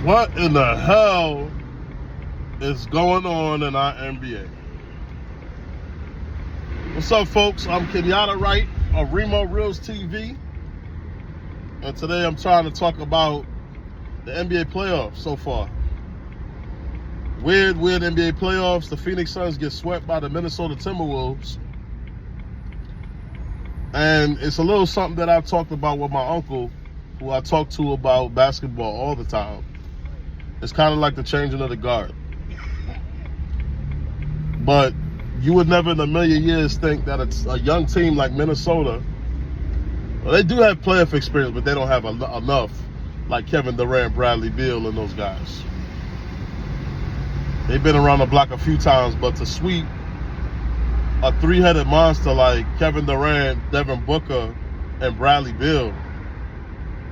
What in the hell is going on in our NBA? What's up, folks? I'm Kenyatta Wright of Remo Reels TV, and today I'm trying to talk about the NBA playoffs so far. Weird NBA playoffs. The Phoenix Suns get swept by the Minnesota Timberwolves. And it's a little something that I've talked about with my uncle, who I talk to about basketball all the time. It's kind of like the changing of the guard. But you would never in a million years think that it's a young team like Minnesota. Well, they do have playoff experience, but they don't have enough like Kevin Durant, Bradley Beal, and those guys. They've been around the block a few times, but to sweep a three-headed monster like Kevin Durant, Devin Booker, and Bradley Beal,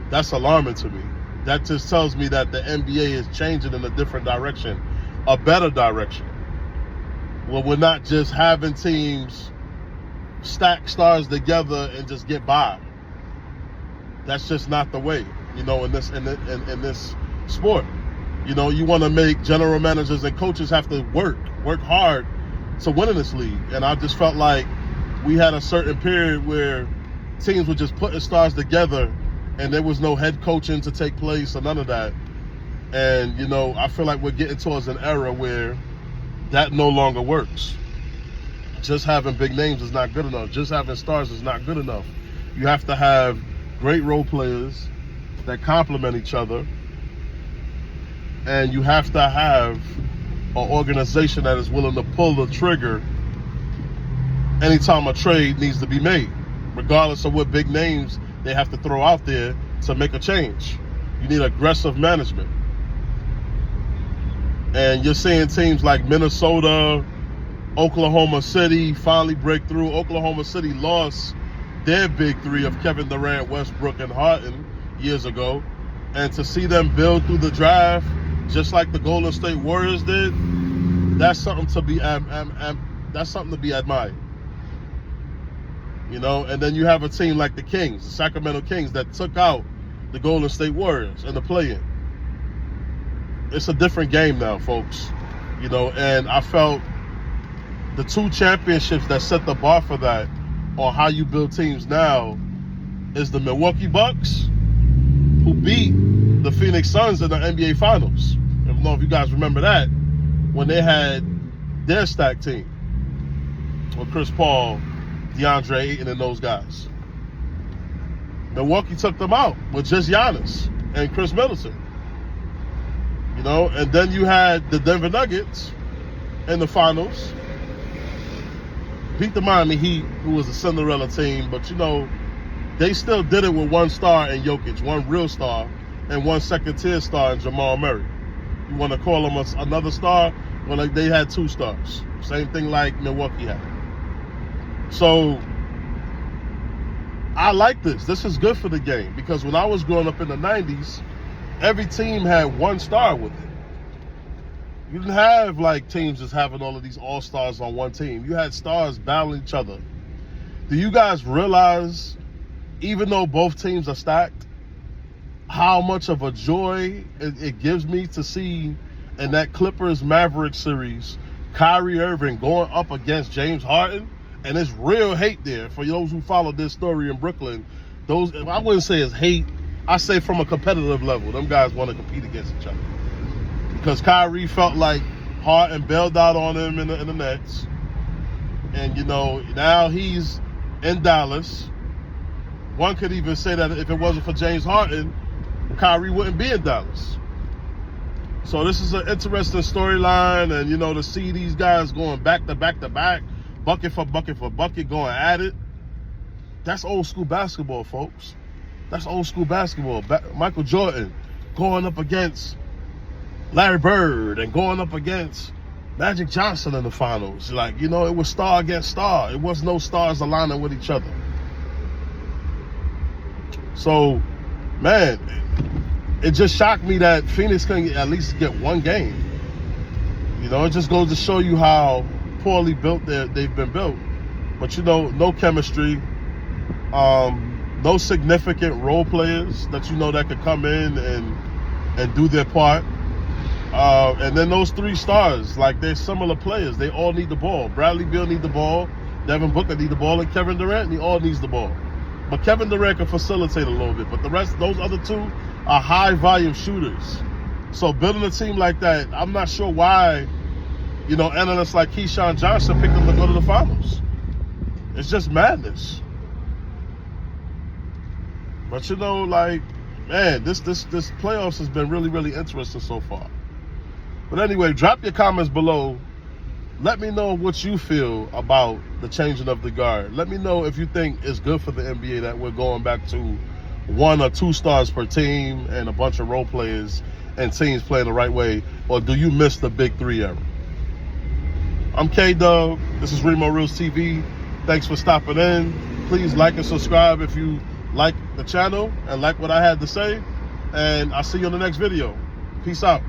that's alarming to me. That just tells me that the NBA is changing in a different direction, a better direction. Well, we're not just having teams stack stars together and just get by. That's just not the way, in this sport. You want to make general managers and coaches have to work hard to win in this league. And I just felt like we had a certain period where teams were just putting stars together and there was no head coaching to take place or none of that. And, I feel like we're getting towards an era where that no longer works. Just having big names is not good enough. Just having stars is not good enough. You have to have great role players that complement each other. And you have to have an organization that is willing to pull the trigger anytime a trade needs to be made, regardless of what big names they have to throw out there to make a change. You need aggressive management. And you're seeing teams like Minnesota, Oklahoma City finally break through. Oklahoma City lost their big three of Kevin Durant, Westbrook, and Harden years ago. And to see them build through the draft, just like the Golden State Warriors did, that's something to be admired. And then you have a team like the Kings, the Sacramento Kings, that took out the Golden State Warriors in the play-in. It's a different game now, folks. And I felt the two championships that set the bar for that on how you build teams now is the Milwaukee Bucks, who beat the Phoenix Suns in the NBA Finals. I don't know if you guys remember that, when they had their stacked team with Chris Paul, DeAndre Ayton, and those guys. Milwaukee took them out with just Giannis and Chris Middleton. And then you had the Denver Nuggets in the finals, beat the Miami Heat, who was a Cinderella team, but they still did it with one star in Jokic, one real star, and one second-tier star in Jamal Murray. You want to call them another star? Well, they had two stars. Same thing like Milwaukee had. So I like this. This is good for the game, because when I was growing up in the 90s, every team had one star with it. You didn't have teams just having all of these all-stars on one team. You had stars battling each other. Do you guys realize, even though both teams are stacked, how much of a joy it gives me to see in that Clippers-Mavericks series, Kyrie Irving going up against James Harden? And it's real hate there for those who followed this story in Brooklyn. I wouldn't say it's hate. I say from a competitive level, them guys want to compete against each other. Because Kyrie felt like Harden bailed out on him in the Nets. And, now he's in Dallas. One could even say that if it wasn't for James Harden, Kyrie wouldn't be in Dallas. So this is an interesting storyline. And, to see these guys going back to back to back, bucket for bucket for bucket, going at it, that's old school basketball, folks. That's old school basketball. Michael Jordan going up against Larry Bird and going up against Magic Johnson in the finals. It was star against star. It was no stars aligning with each other. So, man, it just shocked me that Phoenix couldn't at least get one game. It just goes to show you how poorly built they've been built. But no chemistry, no significant role players that that could come in and and do their part. And then those 3 stars, like they're similar players. They all need the ball. Bradley Beal need the ball. Devin Booker need the ball, and Kevin Durant, he all needs the ball. But Kevin Durant can facilitate a little bit. But the rest, those other 2 are high volume shooters. So building a team like that, I'm not sure why, analysts like Keyshawn Johnson picked them to go to the finals. It's just madness. But man, this playoffs has been really, really interesting so far. But anyway, drop your comments below. Let me know what you feel about the changing of the guard. Let me know if you think it's good for the NBA that we're going back to 1 or 2 stars per team and a bunch of role players and teams playing the right way, or do you miss the Big 3 era? I'm K-Dub. This is Remo Reels TV. Thanks for stopping in. Please like and subscribe if you like the channel and like what I had to say. And I'll see you on the next video. Peace out.